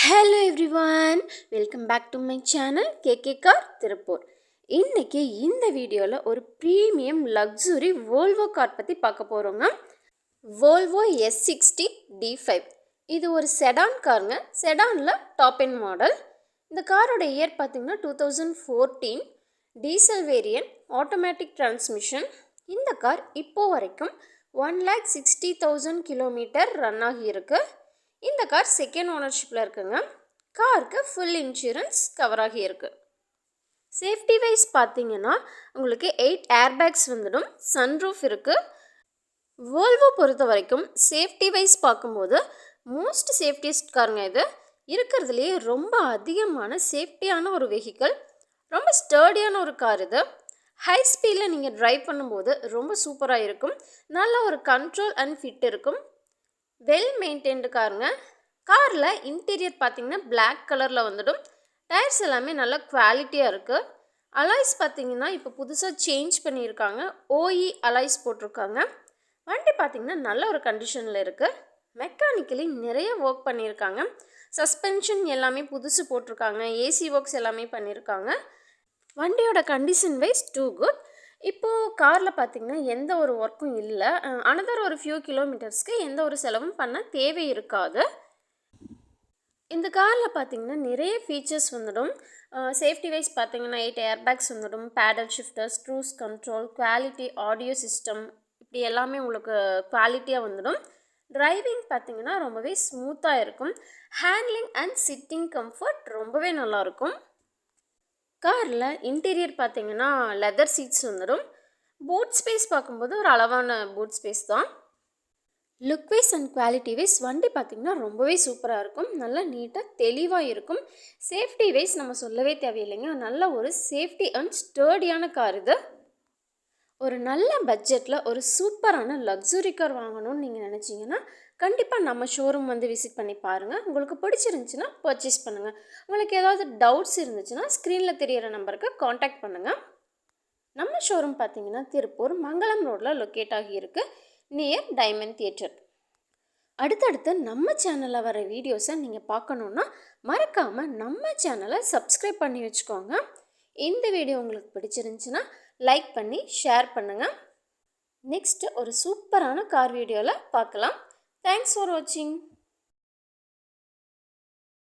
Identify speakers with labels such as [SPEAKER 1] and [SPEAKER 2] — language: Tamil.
[SPEAKER 1] Hello everyone, welcome back to my channel KK car Tiruppur. இன்றைக்கி இந்த வீடியோவில் ஒரு ப்ரீமியம் லக்ஸுரி வோல்வோ கார் பற்றி பார்க்க போகிறோங்க. Volvo S60 D5. இது ஒரு செடான் காருங்க. செடானில் டாப் எண்ட் மாடல். இந்த காரோட இயர் பார்த்திங்கன்னா 2014, டீசல் வேரியன்ட், ஆட்டோமேட்டிக் டிரான்ஸ்மிஷன். இந்த கார் இப்போது வரைக்கும் 1,60,000 கிலோமீட்டர் ரன் ஆகியிருக்கு. இந்த கார் செகண்ட் ஓனர்ஷிப்பில் இருக்குங்க. காருக்கு ஃபுல் இன்சூரன்ஸ் கவர் ஆகியிருக்கு. சேஃப்டி வைஸ் பார்த்தீங்கன்னா உங்களுக்கு 8 ஏர்பேக்ஸ் வந்துடும். சன்ரூஃப் இருக்குது. வோல்வோ பொறுத்த வரைக்கும் சேஃப்டி வைஸ் பார்க்கும்போது மோஸ்ட் சேஃப்டியஸ்ட் காருங்க. இது இருக்கிறதுலையே ரொம்ப அதிகமான சேஃப்டியான ஒரு வெஹிக்கிள். ரொம்ப ஸ்டர்டியான ஒரு கார் இது. ஹை ஸ்பீடில் நீங்கள் ட்ரைவ் பண்ணும்போது ரொம்ப சூப்பராக இருக்கும். நல்ல ஒரு கண்ட்ரோல் அண்ட் ஃபிட் இருக்கும். வெல் மெயின்டைன்டு காருங்க. காரில் இன்டீரியர் பார்த்திங்கன்னா பிளாக் கலரில் வந்துடும். டயர்ஸ் எல்லாமே நல்ல குவாலிட்டியாக இருக்குது. அலாய்ஸ் பார்த்திங்கன்னா இப்போ புதுசாக சேஞ்ச் பண்ணியிருக்காங்க. OE அலாய்ஸ் போட்டிருக்காங்க. வண்டி பார்த்திங்கன்னா நல்ல ஒரு கண்டிஷனில் இருக்குது. மெக்கானிக்கலி நிறைய ஒர்க் பண்ணியிருக்காங்க. சஸ்பென்ஷன் எல்லாமே புதுசு போட்டிருக்காங்க. ஏசி ஒர்க்ஸ் எல்லாமே பண்ணியிருக்காங்க. வண்டியோட கண்டிஷன் வைஸ் டூ குட். இப்போது காரில் பார்த்திங்கன்னா எந்த ஒரு ஒர்க்கும் இல்லை. அனதர் ஒரு ஃபியூ கிலோமீட்டர்ஸ்க்கு எந்த ஒரு செலவும் பண்ண தேவை இருக்காது. இந்த காரில் பார்த்திங்கன்னா நிறைய ஃபீச்சர்ஸ் வந்துடும். சேஃப்டி வைஸ் பார்த்திங்கன்னா 8 ஏர்பேக்ஸ் வந்துடும். Paddle shifters, cruise control, quality audio system, இப்படி எல்லாமே உங்களுக்கு குவாலிட்டியாக வந்துடும். டிரைவிங் பார்த்திங்கன்னா ரொம்பவே ஸ்மூத்தாக இருக்கும். ஹேண்ட்லிங் அண்ட் சிட்டிங் கம்ஃபர்ட் ரொம்பவே நல்லாயிருக்கும். காரில் இன்டீரியர் பார்த்திங்கன்னா லெதர் சீட்ஸ் வந்துடும். பூட் ஸ்பேஸ் பார்க்கும்போது ஒரு அளவான பூட் ஸ்பேஸ் தான். Look wise and quality wise வண்டி பார்த்திங்கன்னா ரொம்பவே சூப்பராக இருக்கும். நல்லா நீட்டாக தெளிவாக இருக்கும். சேஃப்டி வைஸ் நம்ம சொல்லவே தேவையில்லைங்க. நல்ல ஒரு சேஃப்டி அண்ட் ஸ்டர்டியான கார் இது. ஒரு நல்ல பட்ஜெட்டில் ஒரு சூப்பரான லக்ஸுரி கார் வாங்கணும்னு நீங்கள் நினச்சிங்கன்னா கண்டிப்பாக நம்ம ஷோரூம் வந்து விசிட் பண்ணி பாருங்கள். உங்களுக்கு பிடிச்சிருந்துச்சின்னா பர்ச்சேஸ் பண்ணுங்கள். உங்களுக்கு ஏதாவது டவுட்ஸ் இருந்துச்சுன்னா ஸ்க்ரீனில் தெரிகிற நம்பருக்கு காண்டாக்ட் பண்ணுங்கள். நம்ம ஷோரூம் பார்த்திங்கன்னா திருப்பூர் மங்களம் ரோடில் லொக்கேட் ஆகியிருக்கு, நியர் டைமண்ட் தியேட்டர். அடுத்தடுத்து நம்ம சேனலில் வர வீடியோஸை நீங்கள் பார்க்கணுன்னா மறக்காமல் நம்ம சேனலை சப்ஸ்கிரைப் பண்ணி வச்சுக்கோங்க. இந்த வீடியோ உங்களுக்கு பிடிச்சிருந்துச்சின்னா லைக் பண்ணி ஷேர் பண்ணுங்கள். நெக்ஸ்ட்டு ஒரு சூப்பரான கார் வீடியோவில் பார்க்கலாம். தேங்க்ஸ் ஃபார் வாட்சிங்.